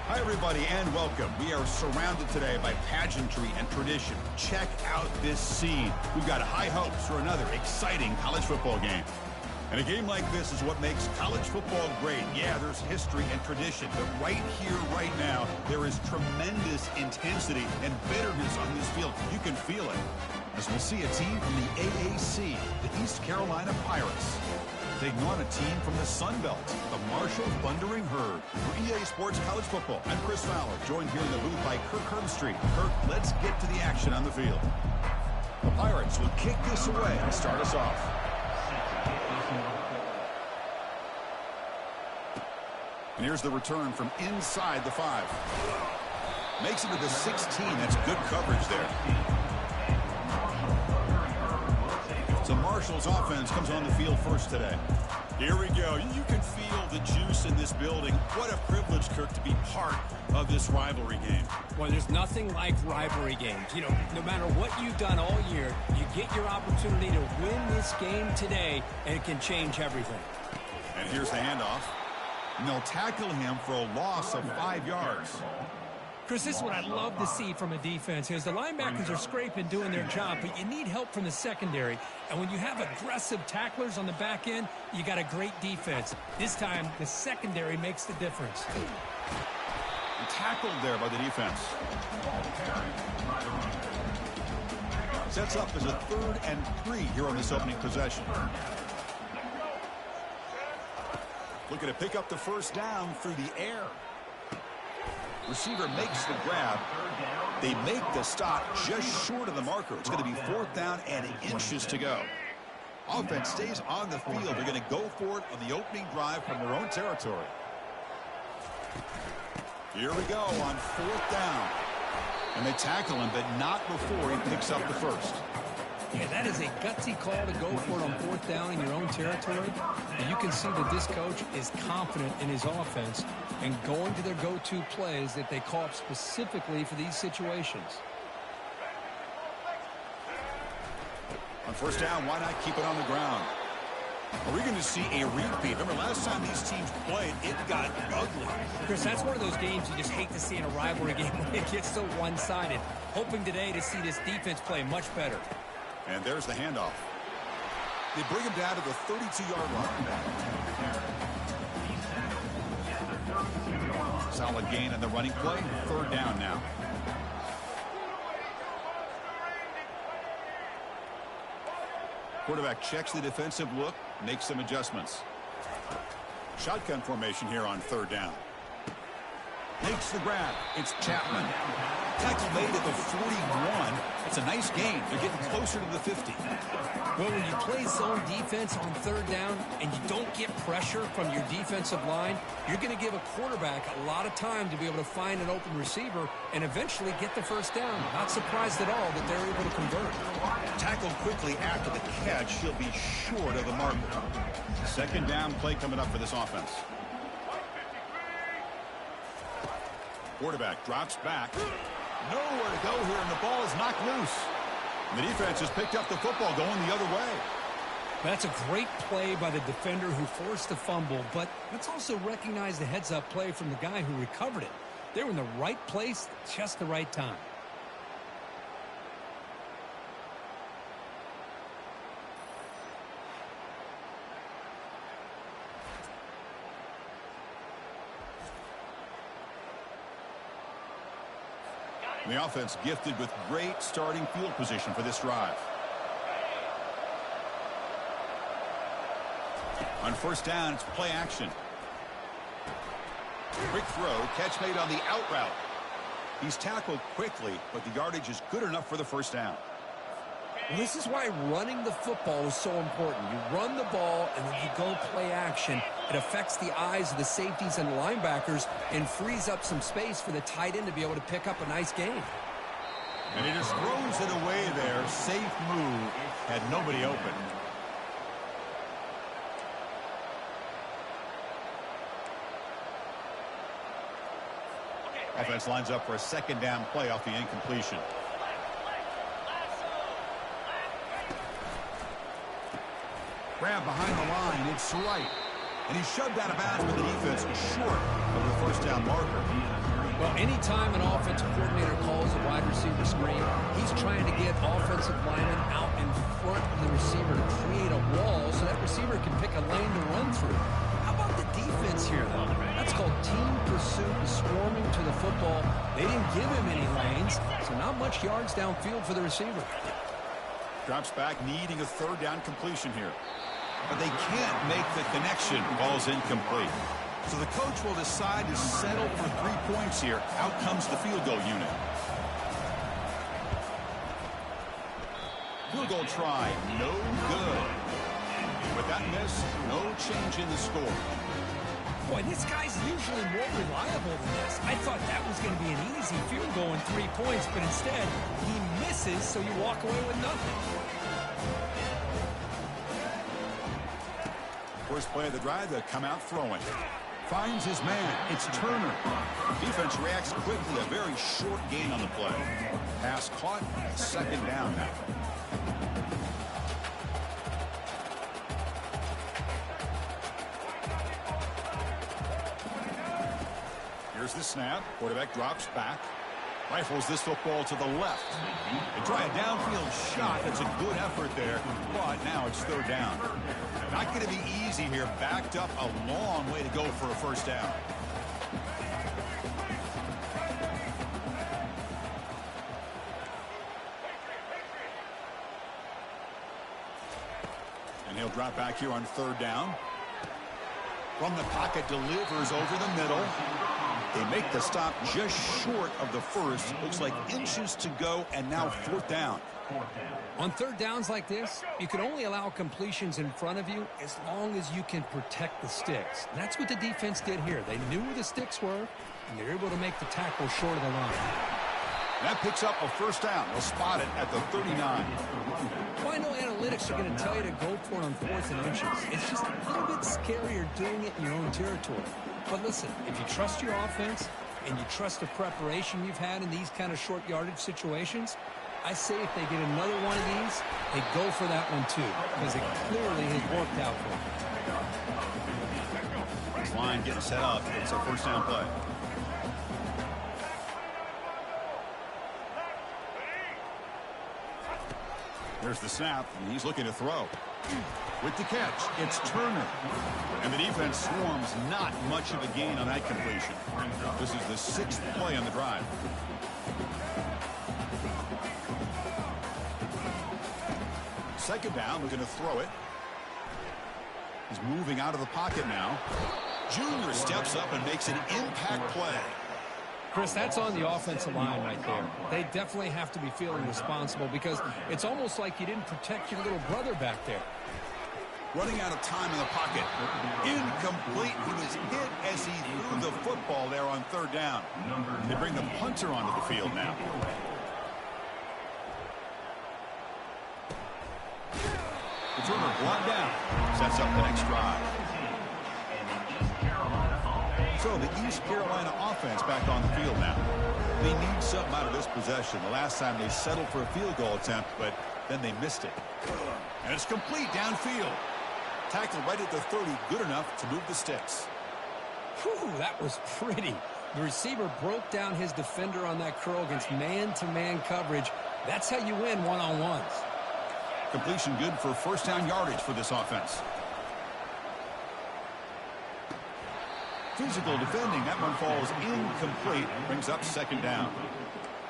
Hi, everybody, and welcome. We are surrounded today by pageantry and tradition. Check out this scene. We've got high hopes for another exciting college football game. And a game like this is what makes college football great. Yeah, there's history and tradition, but right here, right now, there is tremendous intensity and bitterness on this field. You can feel it. As we'll see a team from the AAC, the East Carolina Pirates, taking on a team from the Sun Belt, the Marshall Thundering Herd. For EA Sports College Football, I'm Chris Fowler, joined here in the booth by Kirk Herbstreit. Kirk, let's get to the action on the field. The Pirates will kick this away and start us off. And here's the return from inside the 5. Makes it to the 16. That's good coverage there. So Marshall's offense comes on the field first today. Here we go. You can feel the juice in this building. What a privilege, Kirk, to be part of this rivalry game. Well, there's nothing like rivalry games. You know, no matter what you've done all year, you get your opportunity to win this game today, and it can change everything. And here's the handoff. And they'll tackle him for a loss of 5 yards. Chris, this is what I love to see from a defense. As the linebackers are scraping, doing their job, but you need help from the secondary. And when you have aggressive tacklers on the back end, you got a great defense. This time, the secondary makes the difference. And tackled there by the defense. Sets up as a 3rd and 3 here on this opening possession. Looking to pick up the first down through the air. Receiver makes the grab. They make the stop just short of the marker. It's going to be 4th down and inches to go. Offense stays on the field. They're going to go for it on the opening drive from their own territory. Here we go on 4th down. And they tackle him, but not before he picks up the first. Yeah, that is a gutsy call to go for it on 4th down in your own territory. And you can see that this coach is confident in his offense and going to their go-to plays that they call up specifically for these situations. On 1st down, why not keep it on the ground? Are we going to see a repeat? Remember, last time these teams played, it got ugly. Chris, that's one of those games you just hate to see in a rivalry game when it gets so one-sided. Hoping today to see this defense play much better. And there's the handoff. They bring him down to the 32-yard line. Solid gain on the running play. 3rd down now. Quarterback checks the defensive look, makes some adjustments. Shotgun formation here on 3rd down. Makes the grab. It's Chapman. Tackle made at the 41. It's a nice gain. They're getting closer to the 50. Well, when you play zone defense on 3rd down and you don't get pressure from your defensive line, you're going to give a quarterback a lot of time to be able to find an open receiver and eventually get the 1st down. Not surprised at all that they're able to convert. Tackled quickly after the catch. He'll be short of the marker. 2nd down play coming up for this offense. Quarterback drops back. Nowhere to go here, and the ball is knocked loose. And the defense has picked up the football going the other way. That's a great play by the defender who forced the fumble, but let's also recognize the heads-up play from the guy who recovered it. They were in the right place at just the right time. And the offense gifted with great starting field position for this drive. On 1st down, it's play action. Quick throw, catch made on the out route. He's tackled quickly, but the yardage is good enough for the 1st down. Well, this is why running the football is so important. You run the ball, and then you go play action. It affects the eyes of the safeties and linebackers and frees up some space for the tight end to be able to pick up a nice gain. And he just throws it away there. Safe move. Had nobody open. Offense lines up for a 2nd down play off the incompletion. Grab behind the line. It's right. And he's shoved out of bounds with the defense short of the 1st down marker. Well, anytime an offensive coordinator calls a wide receiver screen, he's trying to get offensive linemen out in front of the receiver to create a wall so that receiver can pick a lane to run through. How about the defense here, though? That's called team pursuit, swarming to the football. They didn't give him any lanes, so not much yards downfield for the receiver. Drops back, needing a third down completion here. But they can't make the connection. Ball's incomplete. So the coach will decide to settle for 3 points here. Out comes the field goal unit. Field goal try, no good. With that miss, no change in the score. Boy, this guy's usually more reliable than this. I thought that was going to be an easy field goal in 3 points, but instead, he misses, so you walk away with nothing. First play of the drive, they come out throwing. Finds his man. It's Turner. Defense reacts quickly. A very short gain on the play. Pass caught. Second down now. Here's the snap. Quarterback drops back. Rifles this football to the left. They try a downfield shot. That's a good effort there. But now it's third down. Not going to be easy here. Backed up a long way to go for a first down. And he'll drop back here on third down. From the pocket, delivers over the middle. They make the stop just short of the first. Looks like inches to go, and now fourth down. On third downs like this, you can only allow completions in front of you as long as you can protect the sticks. And that's what the defense did here. They knew where the sticks were, and they're able to make the tackle short of the line. That picks up a first down. They'll spot it at the 39. Well, I know analytics are going to tell you to go for it on 4th and inches. It's just a little bit scarier doing it in your own territory. But listen, if you trust your offense and you trust the preparation you've had in these kind of short yardage situations, I say if they get another one of these, they go for that one too, because it clearly has worked out for them. This line getting set up. It's a first down play. There's the snap, and he's looking to throw. With the catch, it's Turner. And the defense swarms. Not much of a gain on that completion. This is the 6th play on the drive. Second down, looking to throw it. He's moving out of the pocket now. Junior steps up and makes an impact play. Chris, that's on the offensive line right there. They definitely have to be feeling responsible because it's almost like you didn't protect your little brother back there. Running out of time in the pocket. Incomplete. He was hit as he threw the football there on third down. They bring the punter onto the field now. The Turner brought down. Sets up the next drive. So the East Carolina offense back on the field now. They need something out of this possession. The last time they settled for a field goal attempt, but then they missed it. And it's complete downfield. Tackled right at the 30, good enough to move the sticks. Whew, that was pretty. The receiver broke down his defender on that curl against man-to-man coverage. That's how you win one-on-ones. Completion good for first down yardage for this offense. Physical defending. That one falls incomplete. Brings up second down.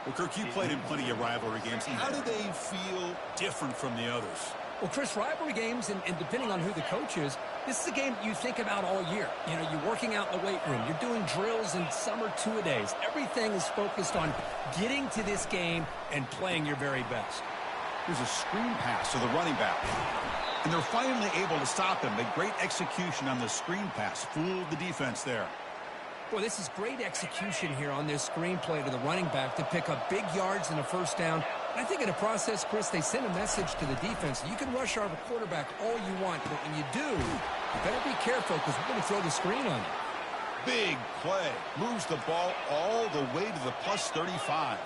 Well, Kirk, you played in plenty of rivalry games. How do they feel different from the others? Well, Chris, rivalry games, and depending on who the coach is, this is a game you think about all year. You know, you're working out in the weight room. You're doing drills and summer two-a-days. Everything is focused on getting to this game and playing your very best. Here's a screen pass to the running back. And they're finally able to stop him. A great execution on the screen pass. Fooled the defense there. Boy, this is great execution here on this screenplay to the running back to pick up big yards and a first down. And I think in the process, Chris, they send a message to the defense. You can rush our quarterback all you want, but when you do, you better be careful because we're going to throw the screen on you. Big play. Moves the ball all the way to the plus 35.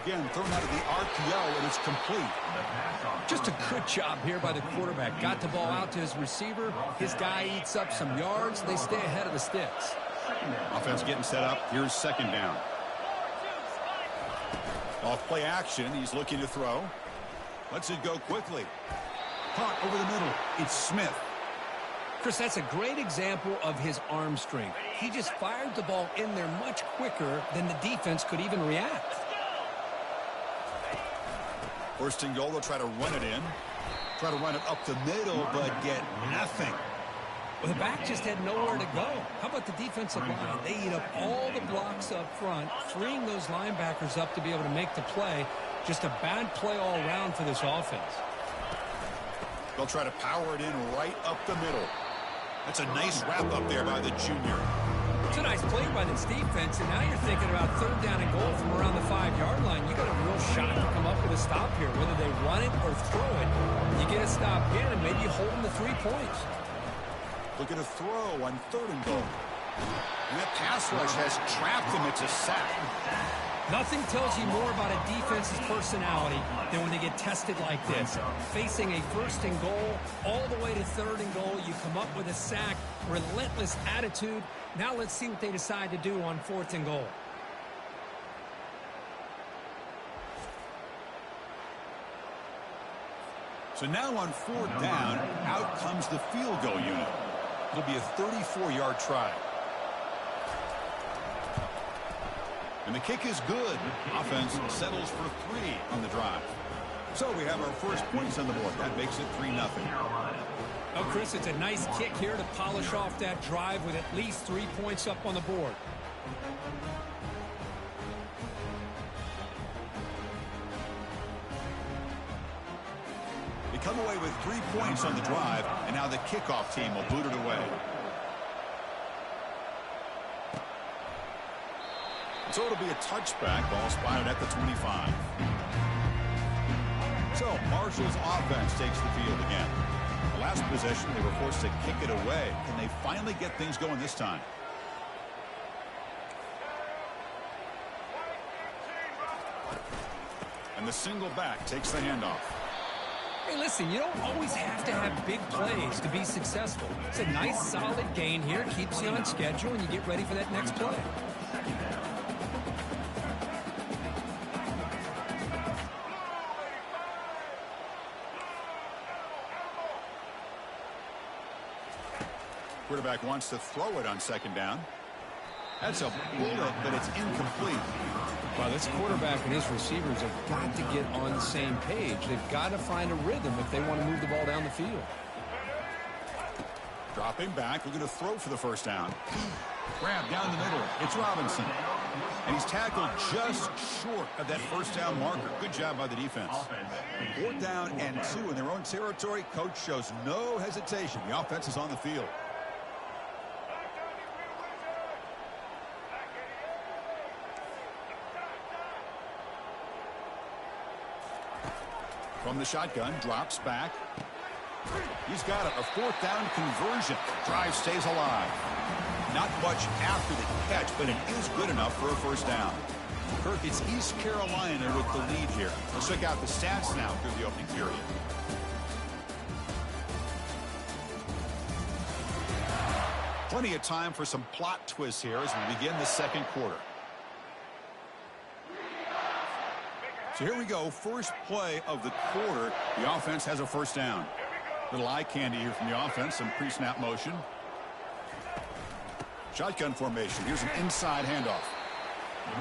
Again, thrown out of the RPO, and it's complete. Just a good job here by the quarterback. Got the ball out to his receiver. His guy eats up some yards. They stay ahead of the sticks. Offense getting set up. Here's second down. Off play action. He's looking to throw. Lets it go quickly. Caught over the middle. It's Smith. Chris, that's a great example of his arm strength. He just fired the ball in there much quicker than the defense could even react. First and goal, they'll try to run it in. Try to run it up the middle, but get nothing. Well, the back just had nowhere to go. How about the defensive line? They eat up all the blocks up front, freeing those linebackers up to be able to make the play. Just a bad play all around for this offense. They'll try to power it in right up the middle. That's a nice wrap up there by the junior. It's a nice play by this defense, and now you're thinking about third down and goal from around the 5-yard line. You got a real shot to come up with a stop here, whether they run it or throw it. You get a stop here, and maybe you hold them to 3 points. Look at a throw on third and goal. And that pass rush has trapped them. It's a sack. Nothing tells you more about a defense's personality than when they get tested like this. Facing a first and goal, all the way to third and goal, you come up with a sack, relentless attitude. Now let's see what they decide to do on fourth and goal. So now on fourth down, out comes the field goal unit. It'll be a 34-yard try. And the kick is good. Offense settles for 3 on the drive. So we have our first points on the board. That makes it 3-0. Oh, Chris, it's a nice kick here to polish off that drive with at least 3 points up on the board. They come away with 3 points on the drive, and now the kickoff team will boot it away. So it'll be a touchback. Ball spotted at the 25. So Marshall's offense takes the field again. The last possession, they were forced to kick it away. Can they finally get things going this time? And the single back takes the handoff. Hey, listen, you don't always have to have big plays to be successful. It's a nice, solid gain here. Keeps you on schedule, and you get ready for that next play. Quarterback wants to throw it on second down. That's a bullet, but it's incomplete. Well, this quarterback and his receivers have got to get on the same page. They've got to find a rhythm if they want to move the ball down the field. Dropping back, looking to throw for the first down. Grab down the middle. It's Robinson. And he's tackled just short of that first down marker. Good job by the defense. Fourth down and 2 in their own territory. Coach shows no hesitation. The offense is on the field. From the shotgun, drops back. He's got a fourth down conversion. Drive stays alive. Not much after the catch, but it is good enough for a first down. Kirk, it's East Carolina with the lead here. Let's check out the stats now through the opening period. Plenty of time for some plot twists here as we begin the second quarter. So here we go, first play of the quarter. The offense has a first down. Little eye candy here from the offense, some pre-snap motion. Shotgun formation. Here's an inside handoff.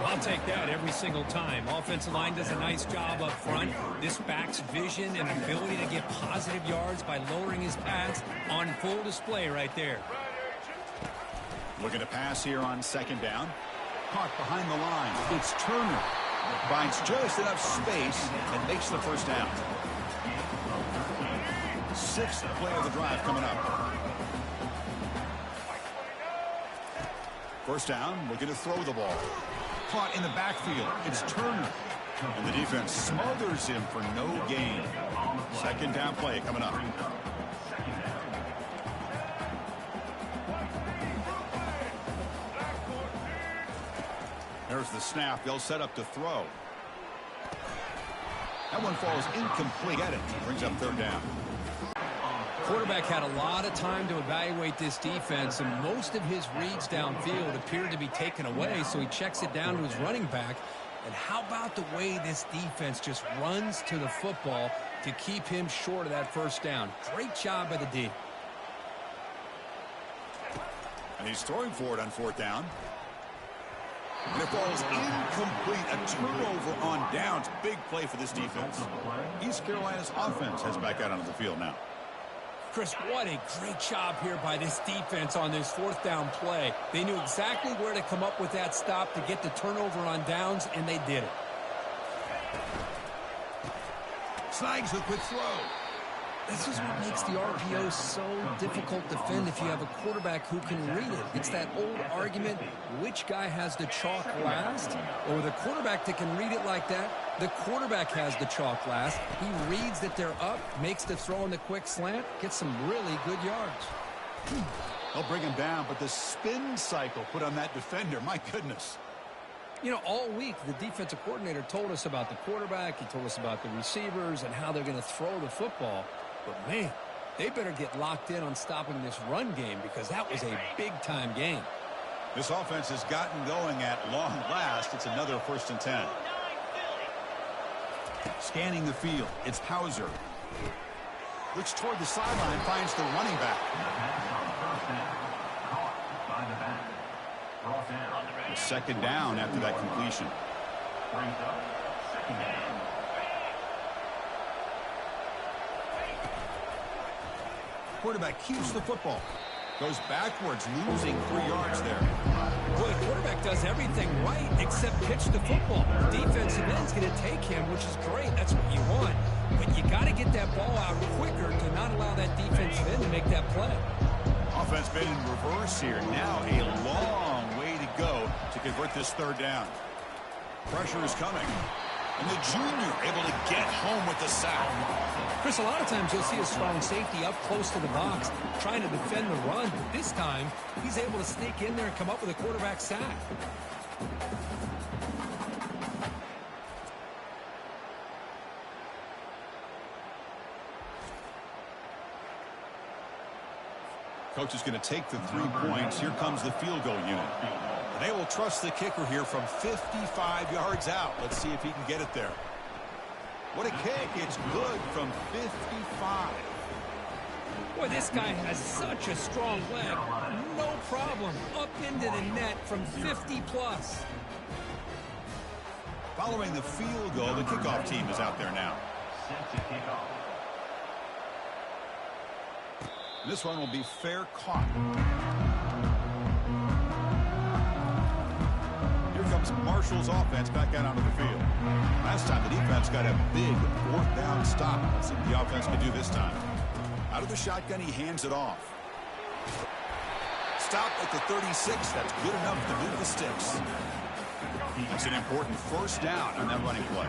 I'll take that every single time. Offensive line does a nice job up front. This back's vision and ability to get positive yards by lowering his pads on full display right there. Looking to pass here on second down. Caught behind the line. It's Turner. Finds just enough space and makes the first down. Sixth play of the drive coming up. First down, looking to throw the ball. Caught in the backfield. It's Turner. And the defense smothers him for no gain. Second down play coming up. There's the snap. They'll set up to throw. That one falls incomplete. Get it. Brings up third down. Quarterback had a lot of time to evaluate this defense, and most of his reads downfield appeared to be taken away, so he checks it down to his running back. And how about the way this defense just runs to the football to keep him short of that first down? Great job by the D. And he's throwing for it on fourth down. And it falls incomplete. A turnover on downs. Big play for this defense. East Carolina's offense heads back out onto the field now. Chris, what a great job here by this defense on this fourth down play. They knew exactly where to come up with that stop to get the turnover on downs, and they did it. Snags the quick throw. This is what makes the RPO so difficult to defend if you have a quarterback who can read it. It's that old argument, which guy has the chalk last? Or the quarterback that can read it like that, the quarterback has the chalk last. He reads that they're up, makes the throw in the quick slant, gets some really good yards. They'll bring him down, but the spin cycle put on that defender, my goodness. You know, all week, the defensive coordinator told us about the quarterback. He told us about the receivers and how they're going to throw the football. But, man, they better get locked in on stopping this run game because that was a big-time game. This offense has gotten going at long last. It's another 1st and 10. Scanning the field. It's Hauser. Looks toward the sideline, finds the running back. Second down after that completion. Quarterback keeps the football. Goes backwards, losing 3 yards there. Boy, the quarterback does everything right except pitch the football. The defensive end's going to take him, which is great. That's what you want. But you got to get that ball out quicker to not allow that defensive end to make that play. Offense been in reverse here. Now a long way to go to convert this third down. Pressure is coming. And the junior able to get home with the sack. Chris, a lot of times you'll see a strong safety up close to the box trying to defend the run. But this time, he's able to sneak in there and come up with a quarterback sack. Coach is going to take the 3 points. Here comes the field goal unit. And they will trust the kicker here from 55 yards out. Let's see if he can get it there. What a kick. It's good from 55. Boy, this guy has such a strong leg. No problem. Up into the net from 50-plus. Following the field goal, the kickoff team is out there now. And this one will be fair caught. Here comes Marshall's offense back out onto the field. Last time the defense got a big 4th down stop. Let's see what the offense can do this time. Out of the shotgun, he hands it off. Stop at the 36. That's good enough to move the sticks. That's an important 1st down on that running play.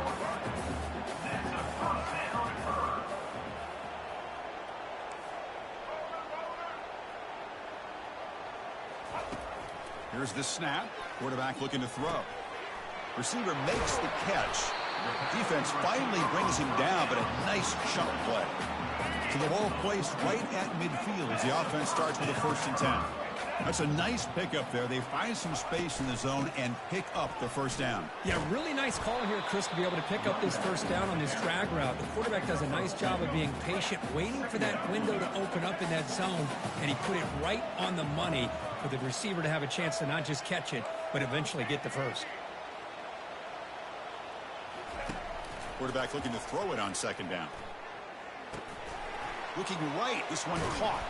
Here's the snap. Quarterback looking to throw. Receiver makes the catch. Defense finally brings him down, but a nice shot play. So the ball placed right at midfield as the offense starts with a 1st and 10. That's a nice pickup there. They find some space in the zone and pick up the 1st down. Yeah, really nice call here, Chris, to be able to pick up this 1st down on this drag route. The quarterback does a nice job of being patient, waiting for that window to open up in that zone, and he put it right on the money for the receiver to have a chance to not just catch it, but eventually get the 1st. Quarterback looking to throw it on 2nd down. Looking right, this one caught.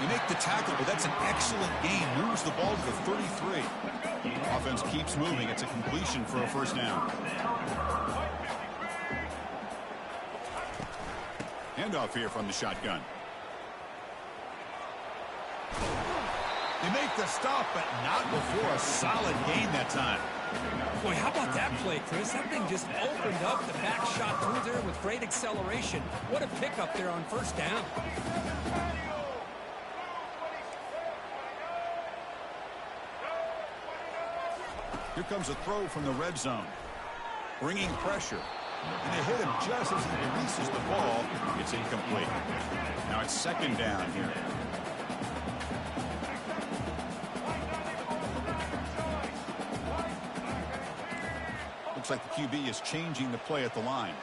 They make the tackle, but that's an excellent gain. Moves the ball to the 33. Offense keeps moving. It's a completion for a 1st down. Handoff here from the shotgun. They make the stop, but not before a solid gain that time. Boy, how about that play, Chris? That thing just opened up. The back shot through there with great acceleration. What a pickup there on 1st down. Here comes a throw from the red zone. Bringing pressure. And they hit him just as he releases the ball. It's incomplete. Now it's second down here. Looks like the QB is changing the play at the line.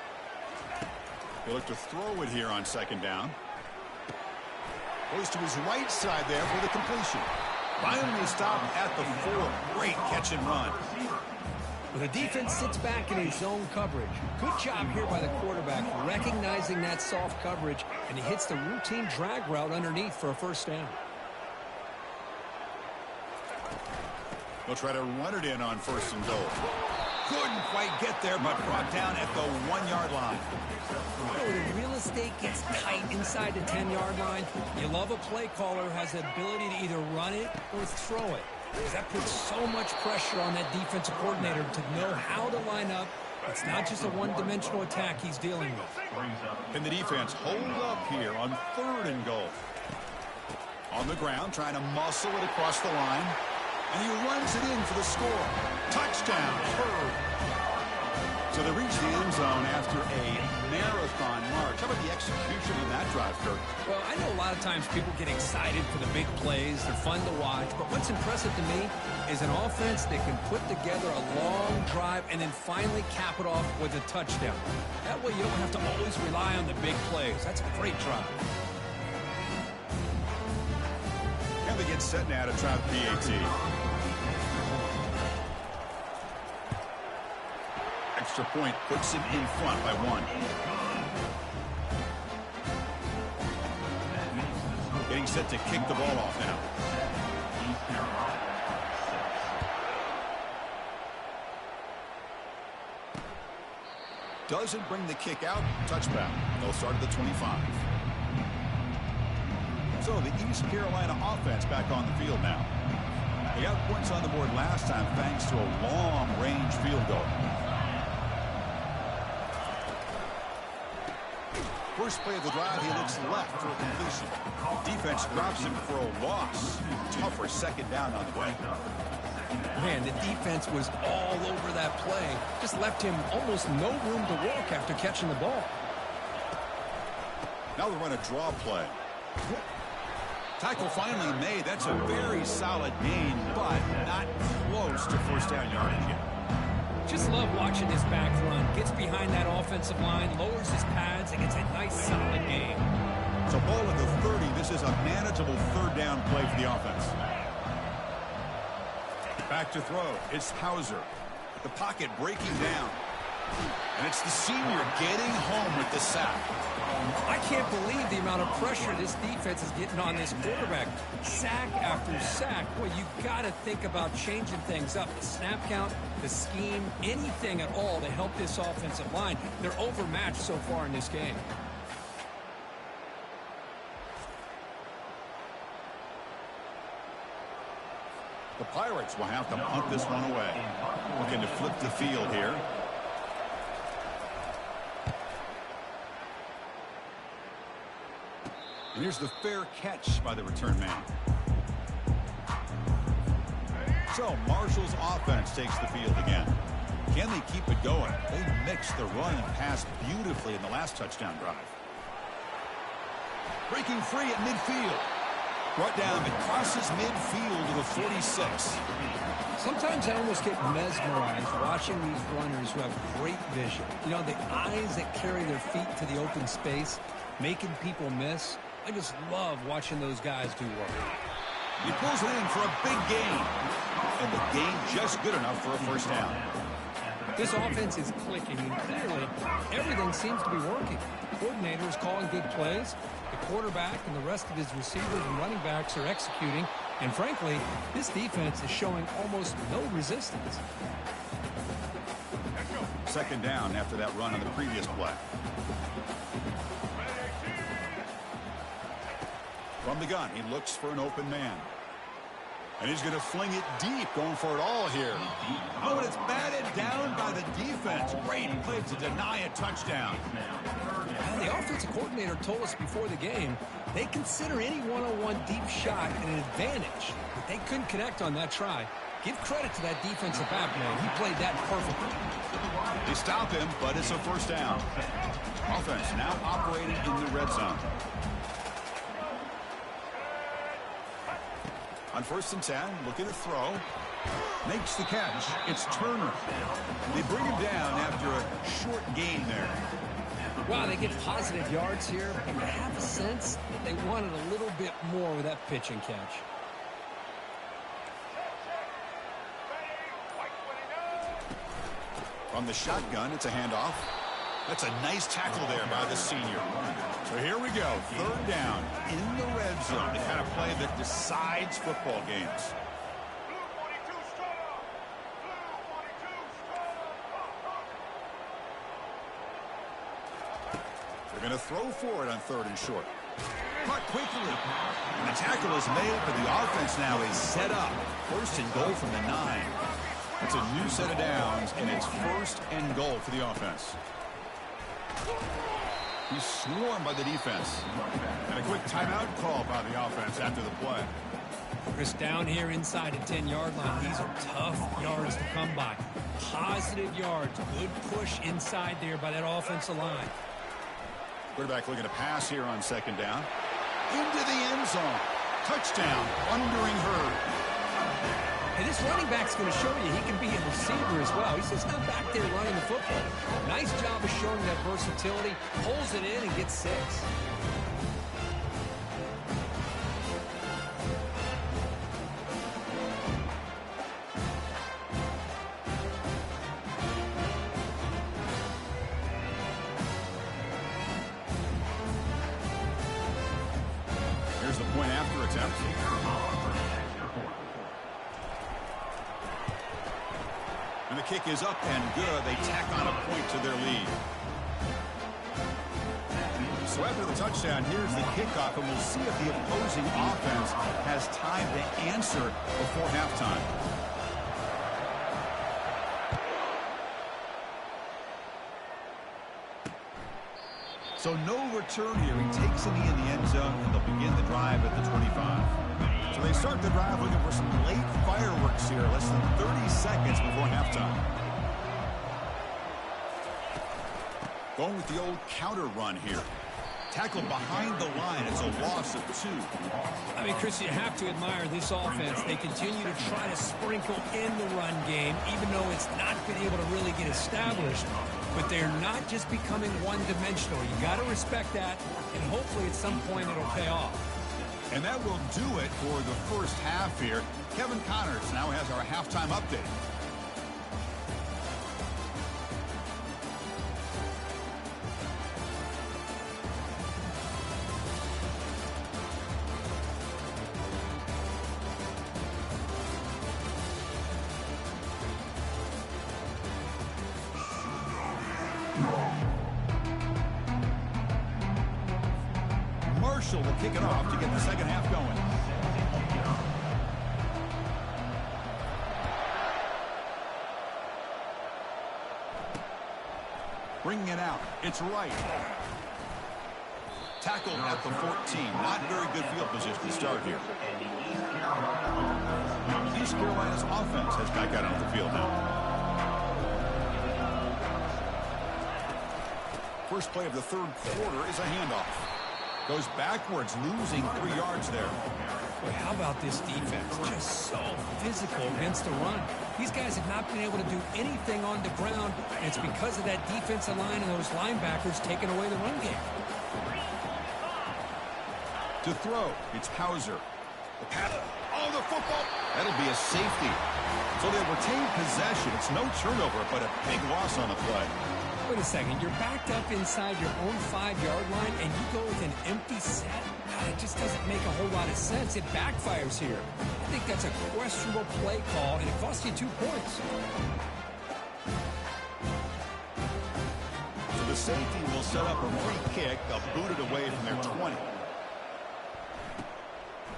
He'll look to throw it here on second down. Goes to his right side there for the completion. Finally stopped at the 4. Great catch and run. Well, the defense sits back in his zone coverage. Good job here by the quarterback, recognizing that soft coverage, and he hits the routine drag route underneath for a first down. They'll try to run it in on first and goal. Couldn't quite get there, but brought down at the 1-yard line. When the real estate gets tight inside the 10-yard line, you love a play caller who has the ability to either run it or throw it. Because that puts so much pressure on that defensive coordinator to know how to line up. It's not just a one-dimensional attack he's dealing with. And the defense hold up here on third and goal. On the ground, trying to muscle it across the line. And he runs it in for the score. Touchdown, Herb. So they reach the end zone after a marathon march. How about the execution of that drive, Kirk? Well, I know a lot of times people get excited for the big plays. They're fun to watch. But what's impressive to me is an offense that can put together a long drive and then finally cap it off with a touchdown. That way you don't have to always rely on the big plays. That's a great drive. And they get set now to try the PAT. Extra point puts him in front by 1. Getting set to kick the ball off now. Doesn't bring the kick out. Touchback. They'll start at the 25. So the East Carolina offense back on the field now. They got points on the board last time thanks to a long-range field goal. First play of the drive, he looks left for a completion. Defense drops him for a loss. Tougher second down on the way. Man, the defense was all over that play. Just left him almost no room to walk after catching the ball. Now they run a draw play. Tackle finally made. That's a very solid gain, but not close to first down yardage yet. Just love watching this back run. Gets behind that offensive line, lowers his pads, and gets a nice solid gain. So ball at the 30. This is a manageable third down play for the offense. Back to throw. It's Hauser. The pocket breaking down. And it's the senior getting home with the sack. I can't believe the amount of pressure this defense is getting on this quarterback. Sack after sack. Boy, you got to think about changing things up. The snap count, the scheme, anything at all to help this offensive line. They're overmatched so far in this game. The Pirates will have to punt this one away. Looking to flip the field here. And here's the fair catch by the return man. So Marshall's offense takes the field again. Can they keep it going? They mixed the run and pass beautifully in the last touchdown drive. Breaking free at midfield. Brought down, but crosses midfield to the 46. Sometimes I almost get mesmerized watching these runners who have great vision. You know, the eyes that carry their feet to the open space, making people miss. I just love watching those guys do work. He pulls it in for a big gain. And the gain just good enough for a first down. This offense is clicking, and clearly everything seems to be working. The coordinator is calling good plays. The quarterback and the rest of his receivers and running backs are executing. And frankly, this defense is showing almost no resistance. Second down after that run on the previous play. From the gun, he looks for an open man. And he's going to fling it deep, going for it all here. Oh, and it's batted down by the defense. Great play to deny a touchdown. And the offensive coordinator told us before the game, they consider any one-on-one deep shot an advantage. But they couldn't connect on that try. Give credit to that defensive back, man. He played that perfectly. They stop him, but it's a first down. Offense now operating in the red zone. On 1st and 10, looking to throw. Makes the catch. It's Turner. They bring him down after a short gain there. Wow, they get positive yards here, and you have a sense that they wanted a little bit more with that pitch and catch. From the shotgun, it's a handoff. That's a nice tackle there by the senior. So here we go, 3rd down in the red zone. The kind of play that decides football games. They're going to throw for it on 3rd and short. Caught quickly. And the tackle is made, but the offense now is set up. 1st and goal from the 9. It's a new set of downs, and it's 1st and goal for the offense. He's swarmed by the defense. And a quick timeout call by the offense after the play. Chris, down here inside the 10-yard line, these are tough yards to come by. Positive yards. Good push inside there by that offensive line. Quarterback looking to pass here on 2nd down. Into the end zone. Touchdown, Thundering Herd. And this running back's going to show you he can be a receiver as well. He's just not back there running the football. Nice job of showing that versatility. Pulls it in and gets 6. Here's the point after attempt. And the kick is up and good. They tack on a point to their lead. So after the touchdown, here's the kickoff, and we'll see if the opposing offense has time to answer before halftime. So no return here. He takes a knee in the end zone, and they'll begin the drive at the 25. So they start the drive looking for some late fireworks here, less than 30 seconds before halftime. Going with the old counter run here. Tackled behind the line. It's a loss of 2. I mean, Chris, you have to admire this offense. They continue to try to sprinkle in the run game, even though it's not been able to really get established. But they're not just becoming one-dimensional. You got to respect that, and hopefully at some point it'll pay off. And that will do it for the first half here. Kevin Connors now has our halftime update. Marshall will kick it off to get the second half going. Bringing it out. It's right. Tackled at the 14. Not very good field position to start here. East Carolina's offense has back out on the field now. First play of the 3rd quarter is a handoff. Goes backwards, losing 3 yards there. Boy, how about this defense? Just so physical against the run. These guys have not been able to do anything on the ground, and it's because of that defensive line and those linebackers taking away the run game. To throw, it's Hauser. The pass. Oh, the football. That'll be a safety. So they retain possession. It's no turnover, but a big loss on the play. Wait a second. You're backed up inside your own 5-yard line, and you go with an empty set? God, it just doesn't make a whole lot of sense. It backfires here. I think that's a questionable play call, and it costs you 2 points. So the safety will set up a free kick. They'll boot it away from their 20.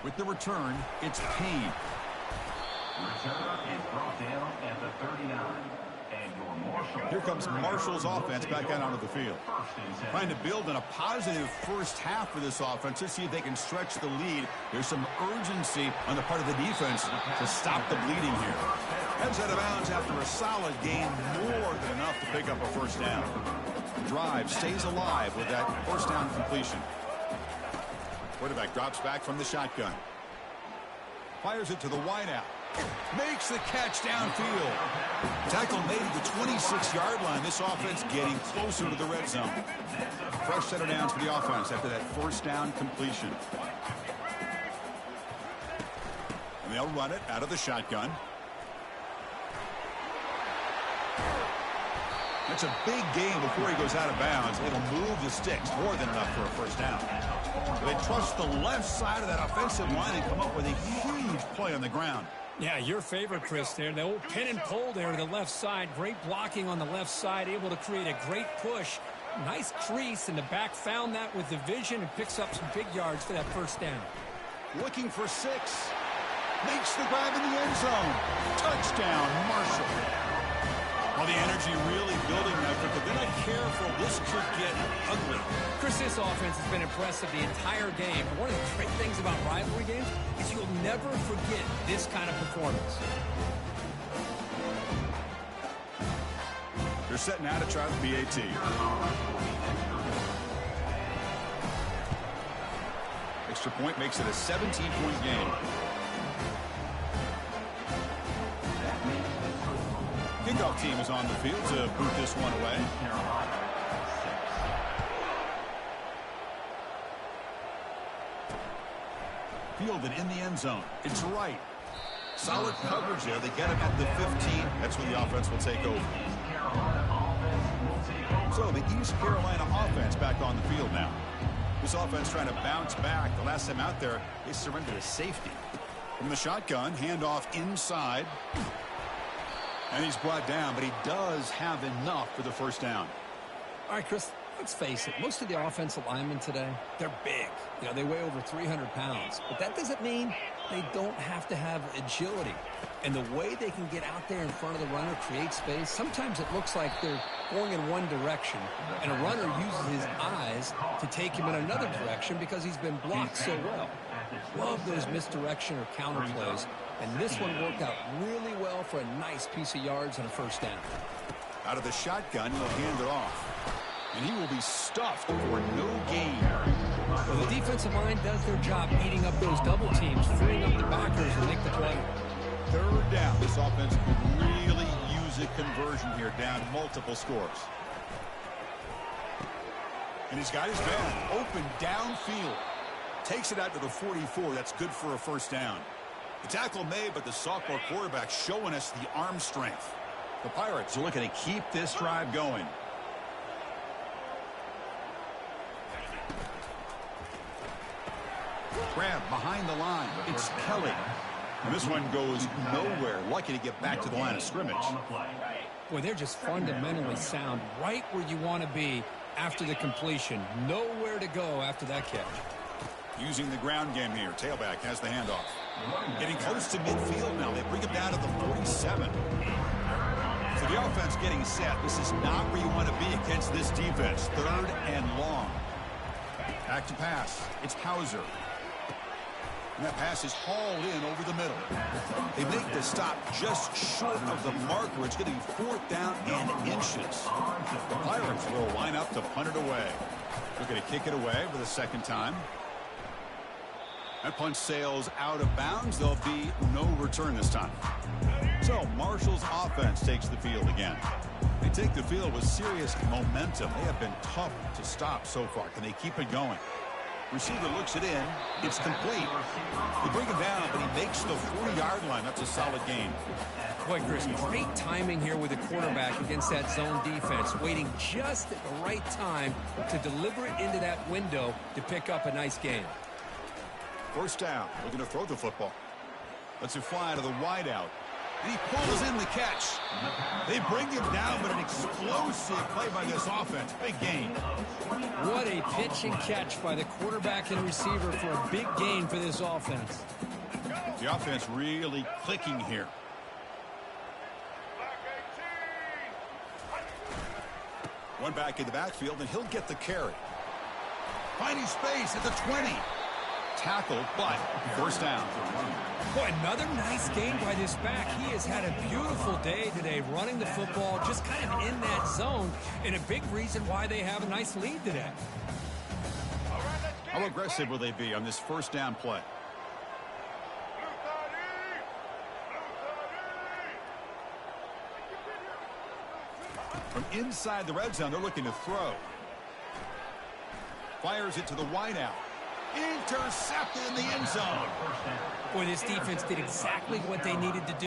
With the return, it's Payne. Return is brought down at the 39. Here comes Marshall's offense back out onto the field. Trying to build on a positive first half for this offense to see if they can stretch the lead. There's some urgency on the part of the defense to stop the bleeding here. Heads out of bounds after a solid gain, more than enough to pick up a first down. The drive stays alive with that first down completion. Quarterback drops back from the shotgun. Fires it to the wideout. Makes the catch downfield. Tackle made at the 26-yard line. This offense getting closer to the red zone. Fresh set of downs for the offense after that first down completion. And they'll run it out of the shotgun. That's a big gain before he goes out of bounds. It'll move the sticks, more than enough for a first down. They trust the left side of that offensive line and come up with a huge play on the ground. Yeah, your favorite, Chris, there. The old pin and pull there to the left side. Great blocking on the left side, able to create a great push. Nice crease, and the back found that with the vision and picks up some big yards for that first down. Looking for 6. Makes the grab in the end zone. Touchdown, Marshall. Well, the energy really building now, but they're not careful. This could get ugly. Chris, this offense has been impressive the entire game. But one of the great things about rivalry games is you'll never forget this kind of performance. They're setting out to try the PAT. Extra point makes it a 17-point game. Kickoff team is on the field to boot this one away. Fielded in the end zone. It's right. Solid coverage there. They get him at the 15. That's when the offense will take over. So the East Carolina offense back on the field now. This offense trying to bounce back. The last time out there, they surrendered a safety. From the shotgun, handoff inside. And he's brought down, but he does have enough for the first down. All right, Chris, let's face it. Most of the offensive linemen today, they're big. You know, they weigh over 300 pounds. But that doesn't mean they don't have to have agility. And the way they can get out there in front of the runner, create space, sometimes it looks like they're going in one direction. And a runner uses his eyes to take him in another direction because he's been blocked so well. Love those misdirection or counter plays. And this one worked out really well for a nice piece of yards and a first down. Out of the shotgun, he'll hand it off. And he will be stuffed for no gain. Well, the defensive line does their job eating up those double teams, freeing up the backers and make the play. Third down. This offense could really use a conversion here, down multiple scores. And he's got his man open downfield. Takes it out to the 44. That's good for a first down. The tackle made, but the sophomore quarterback showing us the arm strength. The Pirates are looking to keep this drive going. Grab behind the line. It's Kelly. And this one goes nowhere. Lucky to get back to the line of scrimmage. Boy, they're just fundamentally sound, right where you want to be after the completion. Nowhere to go after that catch. Using the ground game here. Tailback has the handoff. Getting close to midfield now. They bring him down to the 47. So the offense getting set. This is not where you want to be against this defense. 3rd and long. Back to pass. It's Hauser. And that pass is hauled in over the middle. They make the stop just short of the marker. It's going to be 4th down and inches. The Pirates will line up to punt it away. They're going to kick it away for the second time. That punt sails out of bounds. There'll be no return this time. So Marshall's offense takes the field again. They take the field with serious momentum. They have been tough to stop so far. Can they keep it going? Receiver looks it in. It's complete. They bring him down, but he makes the 40-yard line. That's a solid gain. Boy, Chris, great timing here with the quarterback against that zone defense, waiting just at the right time to deliver it into that window to pick up a nice gain. First down. Looking to throw the football. Lets it fly to the wideout. And he pulls in the catch. They bring him down, but an explosive play by this offense. Big gain. What a pitch and catch by the quarterback and receiver for a big gain for this offense. The offense really clicking here. One back in the backfield, and he'll get the carry. Finding space at the 20. Tackled, but first down. Boy, another nice game by this back. He has had a beautiful day today running the football, just kind of in that zone, and a big reason why they have a nice lead today. How aggressive will they be on this first down play? From inside the red zone, they're looking to throw. Fires it to the wideout. Intercepted in the end zone. Boy, this defense did exactly what they needed to do.